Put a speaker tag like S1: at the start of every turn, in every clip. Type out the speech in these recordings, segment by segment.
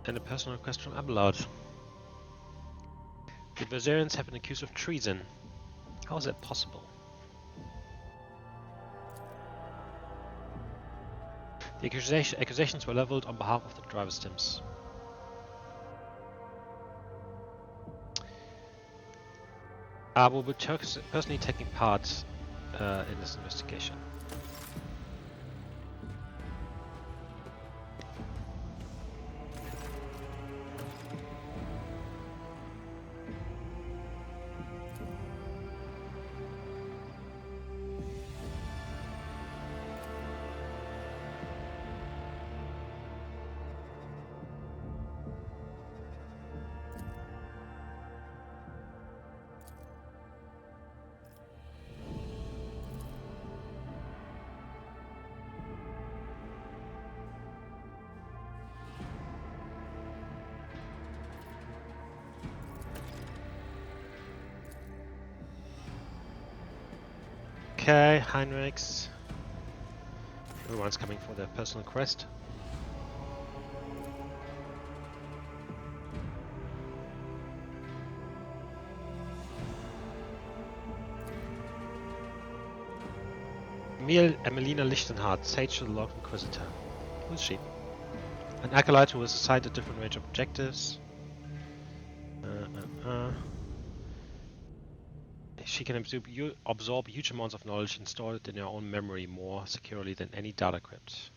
S1: And a personal request from Abelard. The Berserkers have been accused of treason. How is that possible? The accusations were leveled on behalf of the driver stims. I will be personally taking part in this investigation. Okay, Heinrix. Everyone's coming for their personal quest. Emelina Lichtenhardt, Sage to the Lord Inquisitor. Who is she? An acolyte who was assigned a different range of objectives. She can absorb huge amounts of knowledge and store it in her own memory more securely than any data crypt.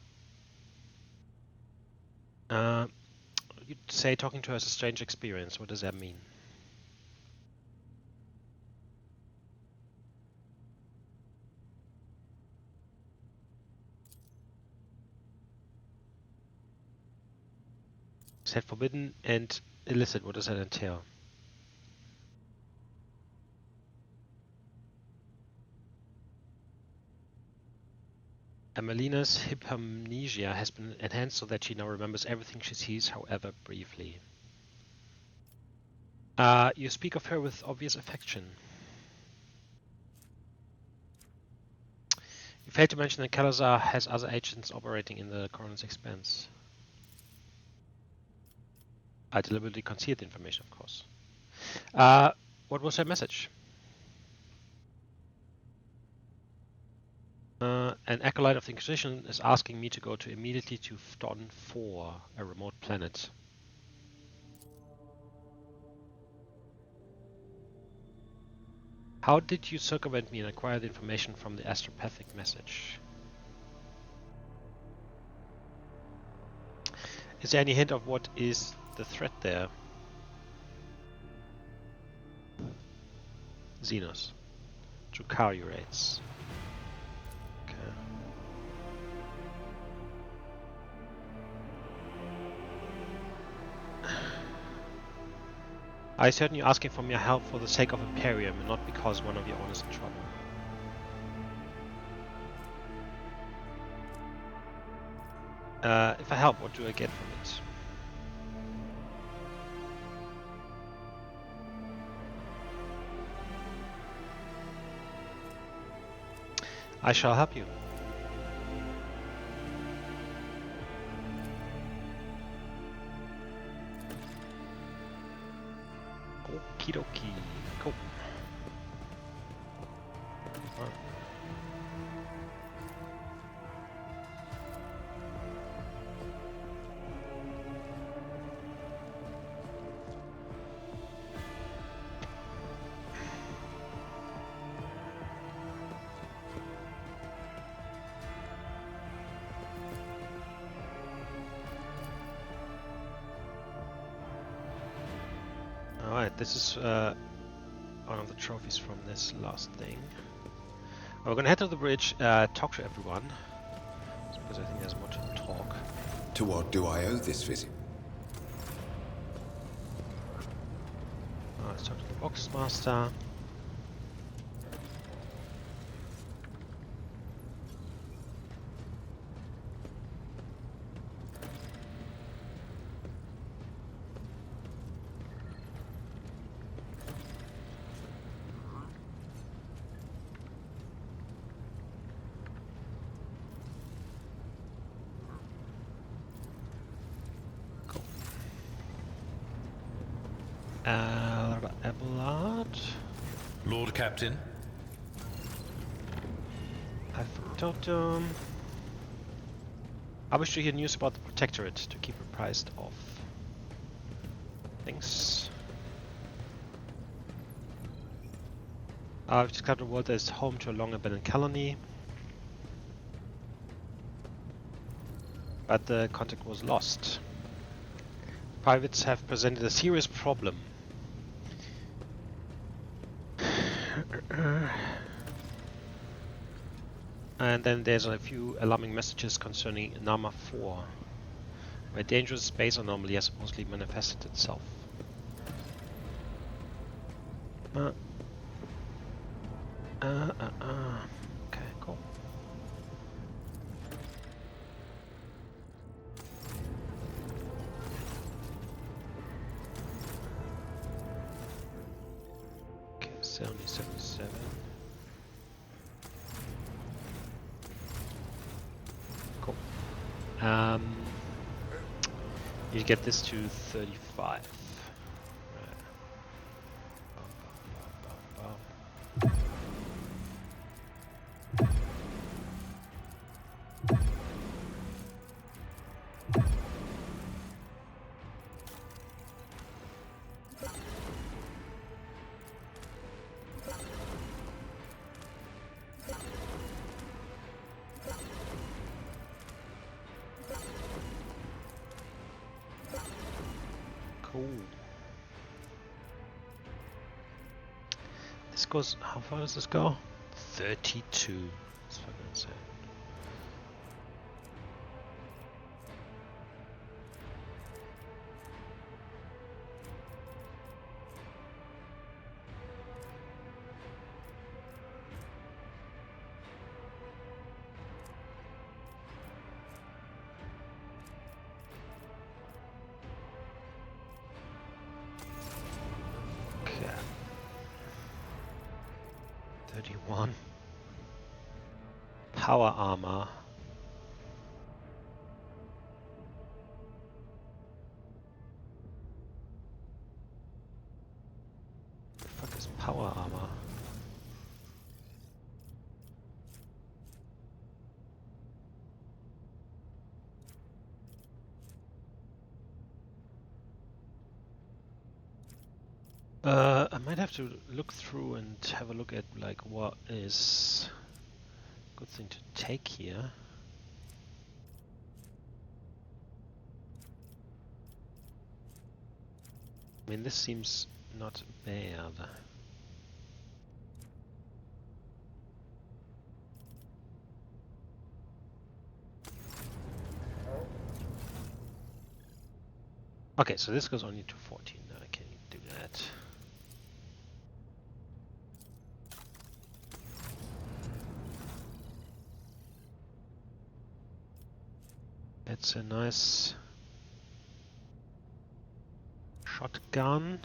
S1: You'd say talking to her is a strange experience. What does that mean? Said forbidden and illicit. What does that entail? Emelina's hypomnesia has been enhanced so that she now remembers everything she sees, however briefly. You speak of her with obvious affection. You failed to mention that Kalazar has other agents operating in the Koronus expanse. I deliberately concealed the information, of course. What was her message? An acolyte of the Inquisition is asking me to go immediately to Fton 4, a remote planet. How did you circumvent me and acquire the information from the astropathic message? Is there any hint of what is the threat there? Xenos. Drukhari raids. Okay. I ascertain you're asking for my help for the sake of Imperium and not because one of your own is in trouble. If I help, what do I get from it? I shall help you. Okie dokie. Cool. Alright, this is one of the trophies from this last thing. We're gonna head to the bridge, talk to everyone, because I think there's more to talk.
S2: To what do I owe this visit?
S1: Let's talk to the box master. Abelard.
S3: Lord Captain.
S1: Totem. I wish to hear news about the Protectorate to keep apprised of things. I've discovered a world that is home to a long abandoned colony, but the contact was lost. Pirates have presented a serious problem. And then there's a few alarming messages concerning Nama 4, where dangerous space anomaly has supposedly manifested itself. Okay, cool. Okay, 77.7. Cool. You get this to 35. Cool. This goes, how far does this go? 32. That's fucking insane. Okay. 31. Power armor. The fuck is power armor? I might have to look through and have a look at like what is a good thing to take here. I mean, this seems not bad. Okay, so this goes only to 14. I can do that. It's a nice shotgun.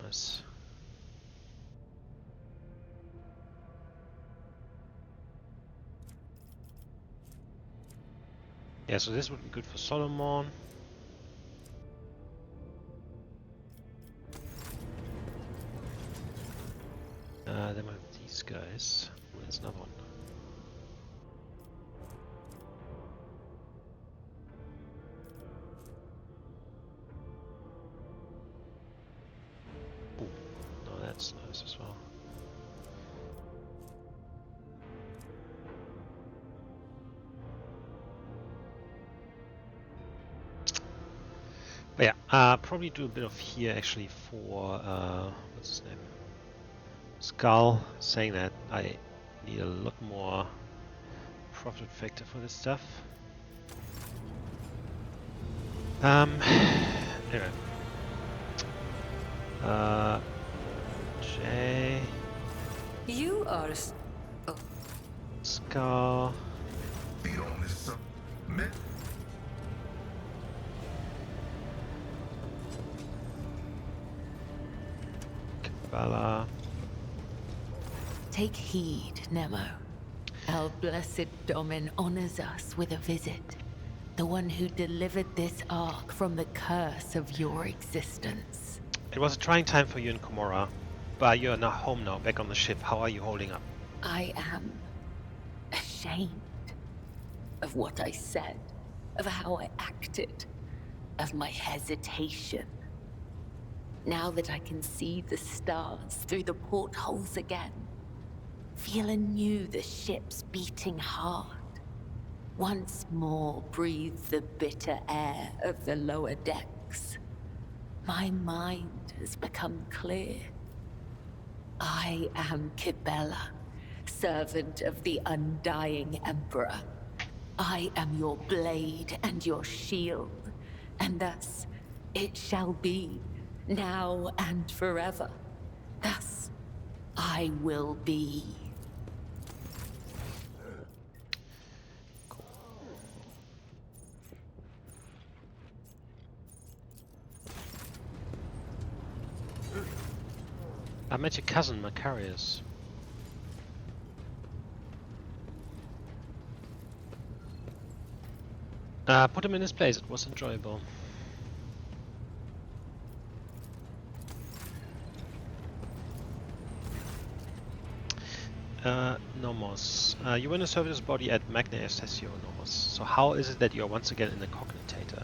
S1: Nice. Yeah, so this would be good for Solomore. Then we have these guys. There's another one. Ooh, no, that's nice as well. But yeah, probably do a bit of here actually for what's his name? Skull, saying that I need a lot more profit factor for this stuff. Anyway. J.
S4: You are. Oh.
S1: Skull.
S2: The only submit.
S1: Kabbalah.
S4: Take heed, Nemo.
S5: Our blessed Domin honors us with a visit. The one who delivered this ark from the curse of your existence.
S1: It was a trying time for you in Komorra, but you're now home now, back on the ship. How are you holding up?
S5: I am ashamed of what I said, of how I acted, of my hesitation. Now that I can see the stars through the portholes again, feel anew the ships beating hard, once more breathe the bitter air of the lower decks, my mind has become clear. I am Kibella, servant of the undying Emperor. I am your blade and your shield, and thus it shall be, now and forever. Thus I will be.
S1: I met your cousin, Macarius. Put him in his place, it was enjoyable. Nomos. You were in a service body at Magna Estesio, Nomos. So how is it that you are once again in the cognitator?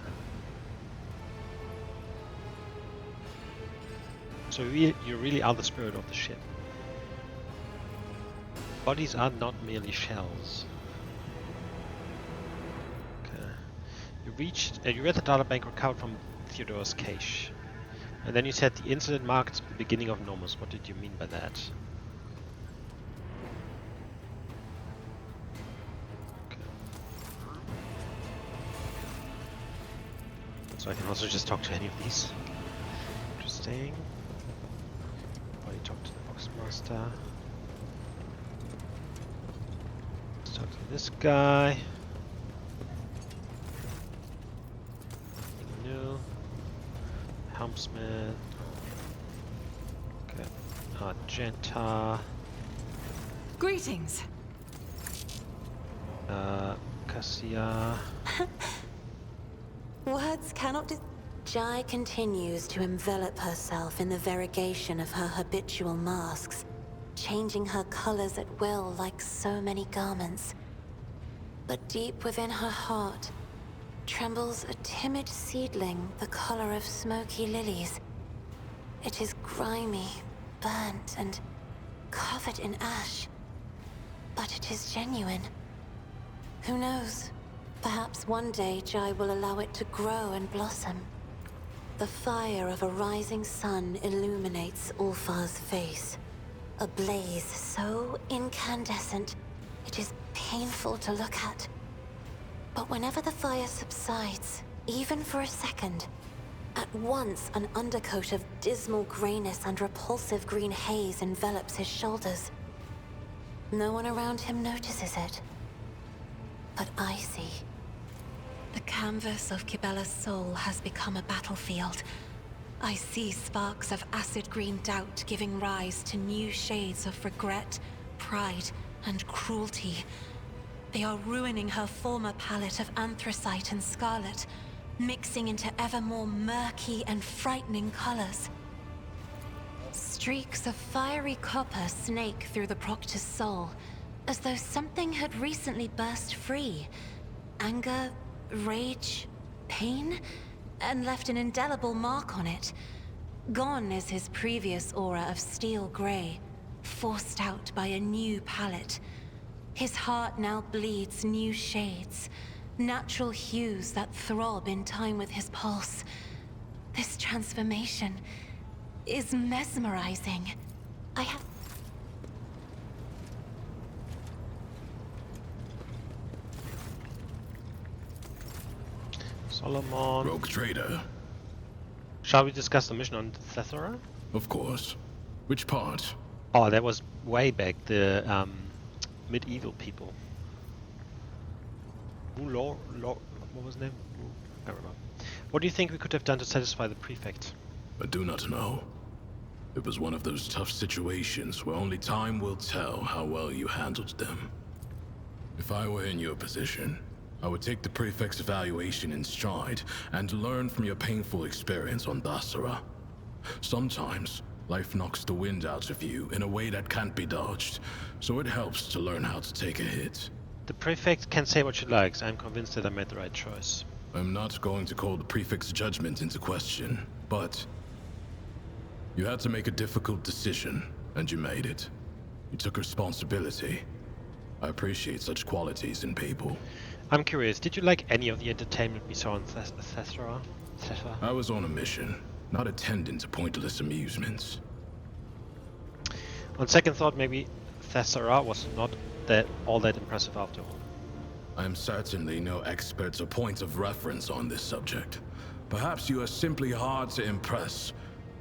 S1: So you really are the spirit of the ship. Bodies are not merely shells. Okay. You read the data bank recovered from Theodore's cache. And then you said the incident marked the beginning of Nomos. What did you mean by that? Okay. So I can also just talk to any of these. Interesting. Talk to the Boxmaster. Let's talk to this guy. Nothing new. Helmsman. Okay. Argenta.
S4: Greetings.
S1: Cassia.
S6: Words cannot Jai continues to envelop herself in the variegation of her habitual masks, changing her colors at will like so many garments. But deep within her heart trembles a timid seedling the color of smoky lilies. It is grimy, burnt, and covered in ash. But it is genuine. Who knows? Perhaps one day Jai will allow it to grow and blossom. The fire of a rising sun illuminates Ulfar's face. A blaze so incandescent, it is painful to look at. But whenever the fire subsides, even for a second, at once an undercoat of dismal grayness and repulsive green haze envelops his shoulders. No one around him notices it. But I see. The canvas of Kibella's soul has become a battlefield. I see sparks of acid green doubt giving rise to new shades of regret, pride, and cruelty. They are ruining her former palette of anthracite and scarlet, mixing into ever more murky and frightening colors. Streaks of fiery copper snake through the Proctor's soul, as though something had recently burst free. Anger, rage, pain, and left an indelible mark on it. Gone is his previous aura of steel gray, forced out by a new palette. His heart now bleeds new shades, natural hues that throb in time with his pulse. This transformation is mesmerizing. I have...
S1: Solomore.
S2: Rogue trader.
S1: Shall we discuss the mission on Thethera?
S2: Of course. Which part?
S1: Oh, that was way back. The medieval people. What was his name? I don't remember. What do you think we could have done to satisfy the prefect?
S2: I do not know. It was one of those tough situations where only time will tell how well you handled them. If I were in your position, I would take the prefect's evaluation in stride and learn from your painful experience on Dasara. Sometimes, life knocks the wind out of you in a way that can't be dodged, so it helps to learn how to take a hit.
S1: The prefect can say what she likes. I'm convinced that I made the right choice.
S2: I'm not going to call the prefect's judgment into question, but you had to make a difficult decision, and you made it. You took responsibility. I appreciate such qualities in people.
S1: I'm curious, did you like any of the entertainment we saw in Thessera?
S2: I was on a mission, not attending to pointless amusements.
S1: On second thought, maybe Thessera was not all that impressive after all.
S2: I am certainly no expert or point of reference on this subject. Perhaps you are simply hard to impress.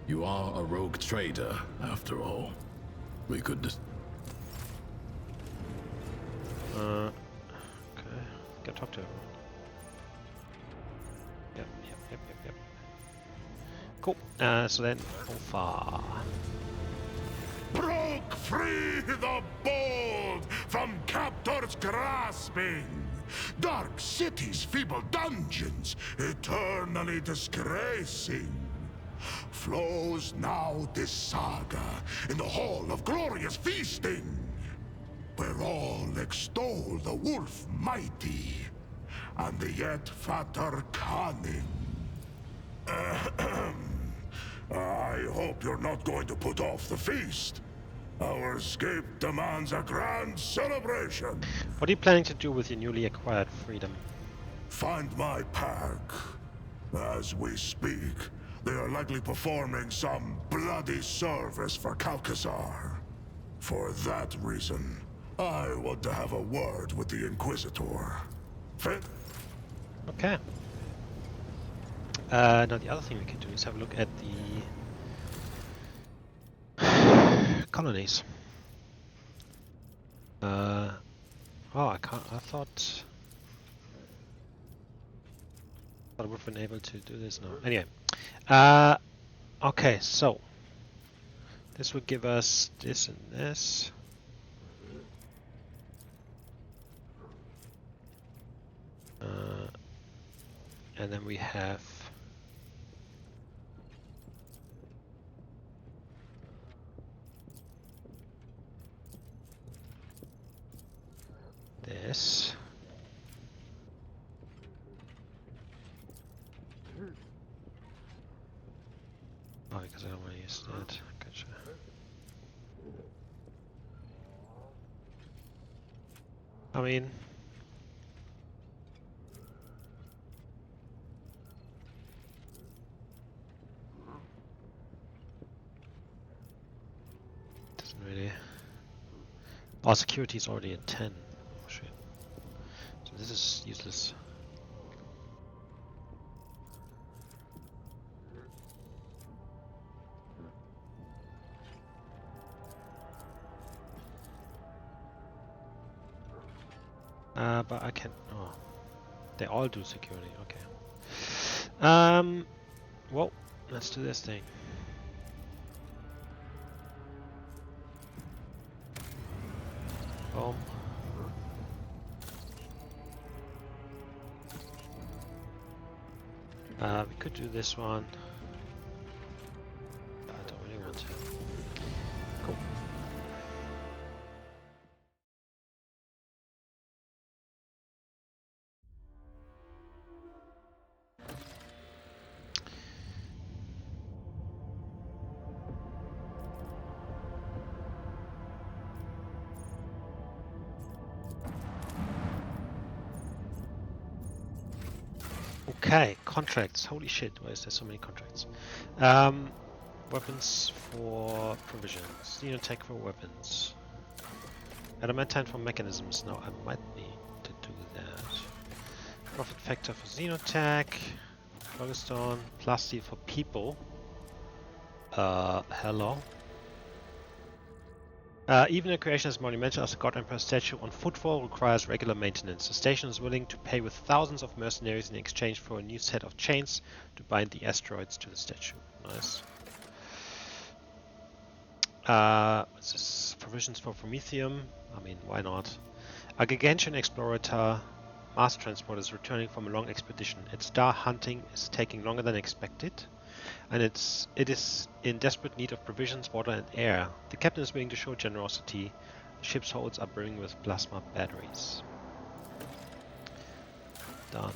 S2: You are a rogue trader, after all. We could just...
S1: Okay. Go talk to everyone. Yep. Cool. So then, how far?
S7: Broke free the bold from captors grasping. Dark cities, feeble dungeons, eternally disgracing. Flows now this saga in the hall of glorious feasting, where all extol the wolf mighty and the yet fatter cunning. I hope you're not going to put off the feast. Our escape demands a grand celebration.
S1: What are you planning to do with your newly acquired freedom?
S7: Find my pack. As we speak, they are likely performing some bloody service for Calcazar. For that reason, I want to have a word with the Inquisitor. Fit?
S1: Okay. Now the other thing we can do is have a look at the colonies. Oh, I can't. I thought I would have been able to do this now. Anyway, okay. So this would give us this and this. And then we have this. Oh, because I don't want to use that. Gotcha. I mean, doesn't really. Our security is already at 10. Oh shit. So this is useless. But I can't. Oh, they all do security. Okay. Well, let's do this thing. Boom. We could do this one. But I don't really want to. Cool. Okay, contracts. Holy shit, why is there so many contracts? Weapons for provisions. Xenotech for weapons. Adamantine for mechanisms. Now I might need to do that. Profit factor for Xenotech. Phlogiston. Plastic for people. Hello. Even a creation as monumental as the God Emperor statue on footfall requires regular maintenance. The station is willing to pay with thousands of mercenaries in exchange for a new set of chains to bind the asteroids to the statue. Nice. What's this? Provisions for Promethium. I mean, why not? A Gargantuan explorator mass transport is returning from a long expedition. Its star hunting is taking longer than expected, and it is in desperate need of provisions, water, and air. The captain is willing to show generosity. The ship's holds are brimming with plasma batteries. Done.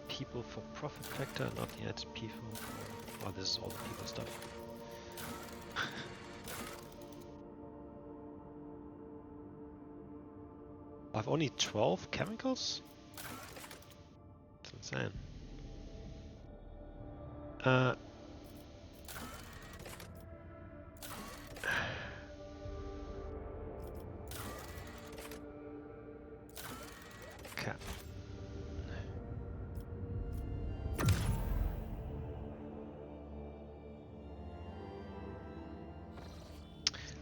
S1: People for profit factor, not yet. People for... Oh, this is all the people stuff. I've only 12 chemicals? That's insane. Okay.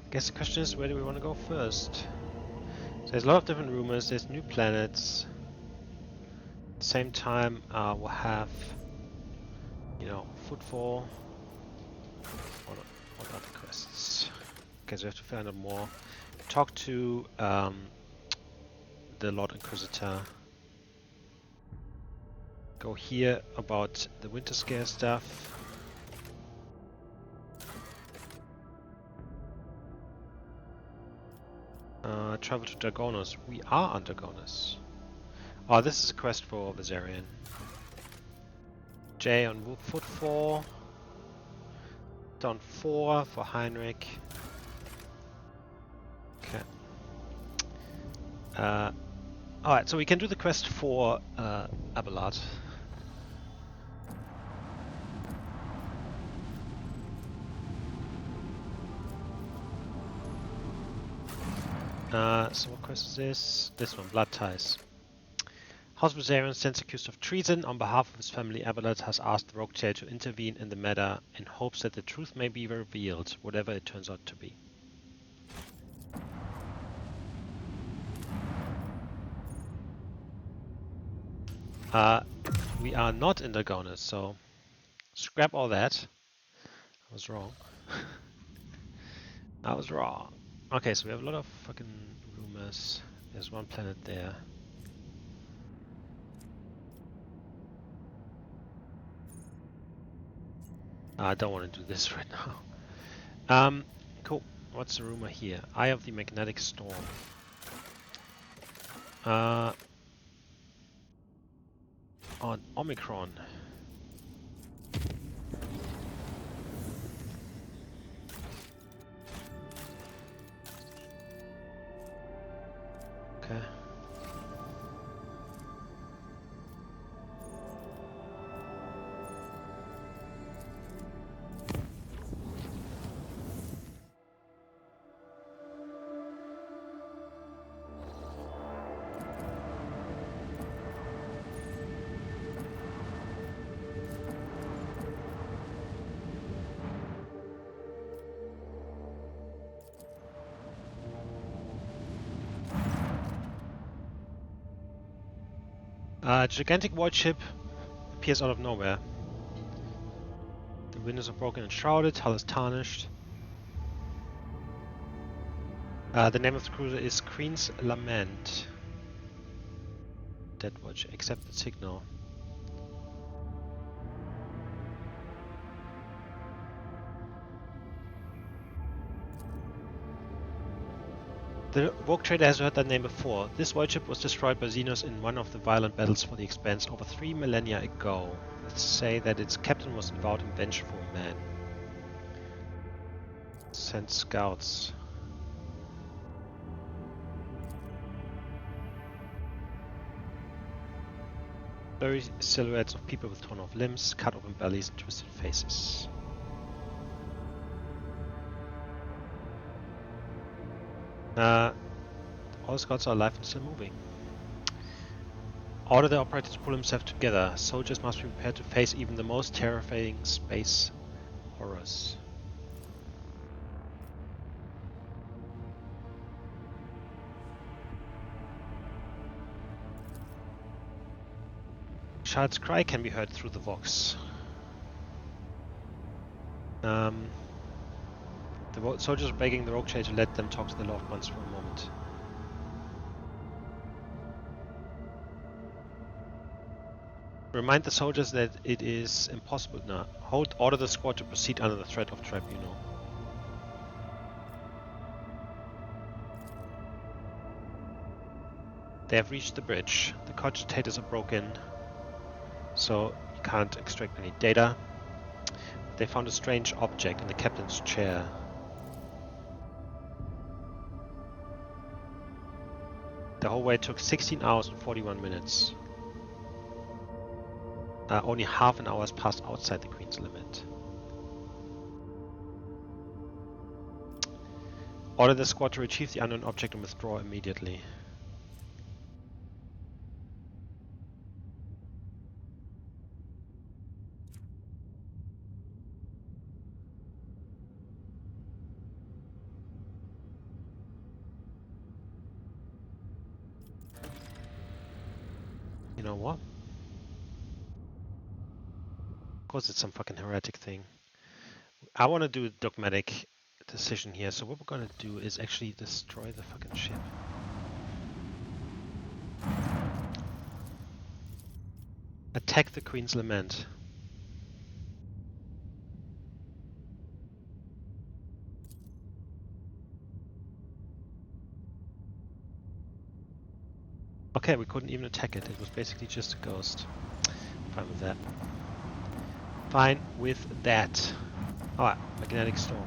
S1: I guess the question is, where do we want to go first? So there's a lot of different rumors, there's new planets. At the same time, we'll have, you know, footfall. What other quests? Okay, so we have to find out more. Talk to the Lord Inquisitor. Go here about the Winter Scare stuff. Travel to Dragonus. We are on Dragonus. Oh, this is a quest for Viserion. J on footfall. Down 4 for Heinrix. Okay. Alright, so we can do the quest for Abelard. So what quest is this? This one, Blood Ties. House Viserion stands accused of treason. On behalf of his family, Abelard has asked the Rogue Chair to intervene in the matter in hopes that the truth may be revealed, whatever it turns out to be. We are not in Dragonus, so scrap all that. I was wrong. I was wrong. Okay, so we have a lot of fucking rumors. There's one planet there. I don't want to do this right now. Cool. What's the rumor here? Eye of the Magnetic Storm. On Omicron. Okay. A gigantic void ship appears out of nowhere. The windows are broken and shrouded, hull is tarnished. The name of the cruiser is Queen's Lament. Dead watch, accept the signal. The Rogue Trader has heard that name before. This void ship was destroyed by Xenos in one of the violent battles for the Expanse over 3 millennia ago. Let's say that its captain was a devout and vengeful man. Sent scouts. Blurry silhouettes of people with torn off limbs, cut open bellies and twisted faces. All scouts are alive and still moving. Order the operator to pull himself together. Soldiers must be prepared to face even the most terrifying space horrors. Child's cry can be heard through the Vox. The soldiers are begging the rogue trader to let them talk to their loved ones for a moment. Remind the soldiers that it is impossible now. Order the squad to proceed under the threat of tribunal. They have reached the bridge. The cogitators are broken, so you can't extract any data. They found a strange object in the captain's chair. The whole way took 16 hours and 41 minutes. Only half an hour has passed outside the Queen's limit. Order the squad to retrieve the unknown object and withdraw immediately. You know what? Of course it's some fucking heretic thing. I want to do a dogmatic decision here, so what we're gonna do is actually destroy the fucking ship. Attack the Queen's Lament. Okay, we couldn't even attack it. It was basically just a ghost. Fine with that. Fine with that. Alright, magnetic storm.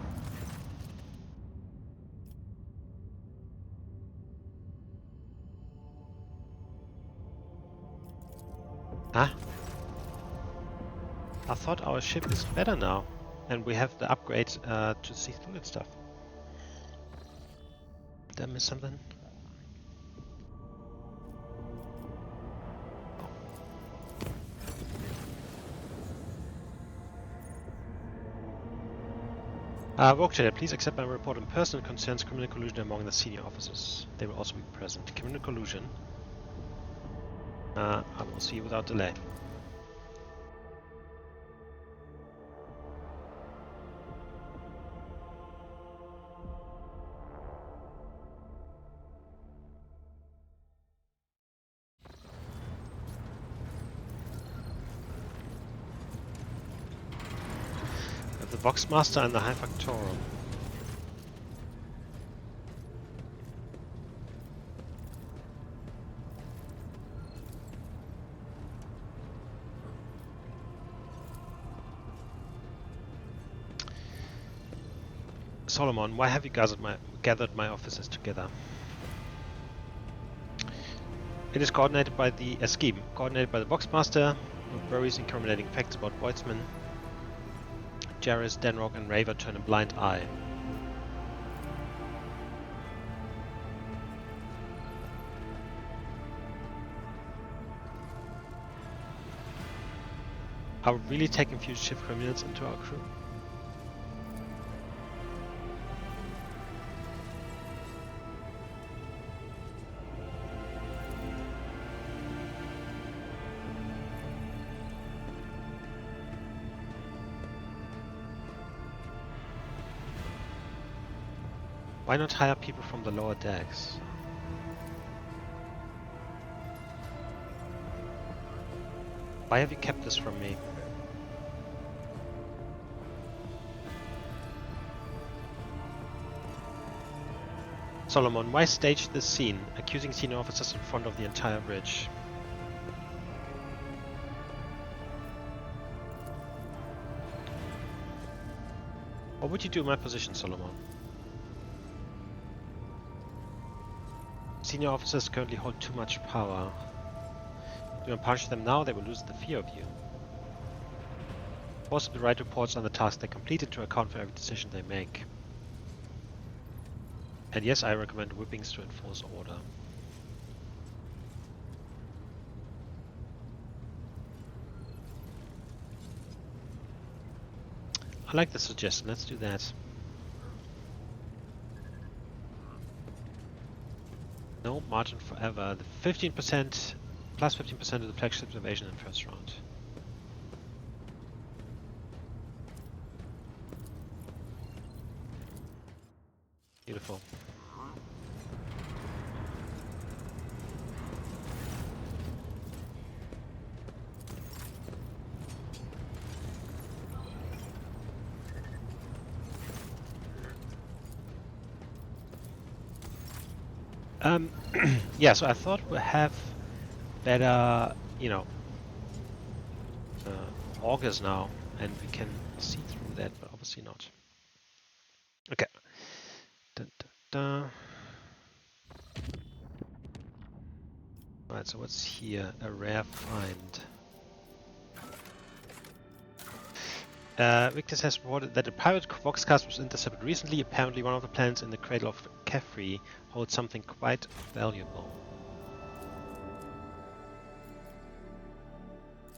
S1: Huh? I thought our ship is better now, and we have the upgrade to see through it stuff. Did I miss something? Rogue Trader, please accept my report on personal concerns criminal collusion among the senior officers. They will also be present. Criminal collusion. I will see you without delay. The Voxmaster and the High Factorum. Solomon, why have you gathered my officers together? It is coordinated by the scheme, coordinated by the Voxmaster, with various incriminating facts about Voidsman. Jarrus, Denrock and Raver turn a blind eye. Are we really taking fugitive criminals into our crew? Why not hire people from the lower decks? Why have you kept this from me? Solomon, why stage this scene, accusing senior officers in front of the entire bridge? What would you do in my position, Solomon? Senior officers currently hold too much power. If you don't punish them now, they will lose the fear of you. Force them to write reports on the tasks they completed to account for every decision they make. And yes, I recommend whippings to enforce order. I like the suggestion, let's do that. No margin forever. The 15% plus 15% of the flagship's evasion in first round. Beautiful. Yeah, so I thought we'll have better, you know, augers now, and we can see through that, but obviously not. Okay. Dun, dun, dun. Alright, so what's here? A rare find. Victus has reported that a pirate voxcast was intercepted recently. Apparently one of the planets in the cradle of Kefri holds something quite valuable.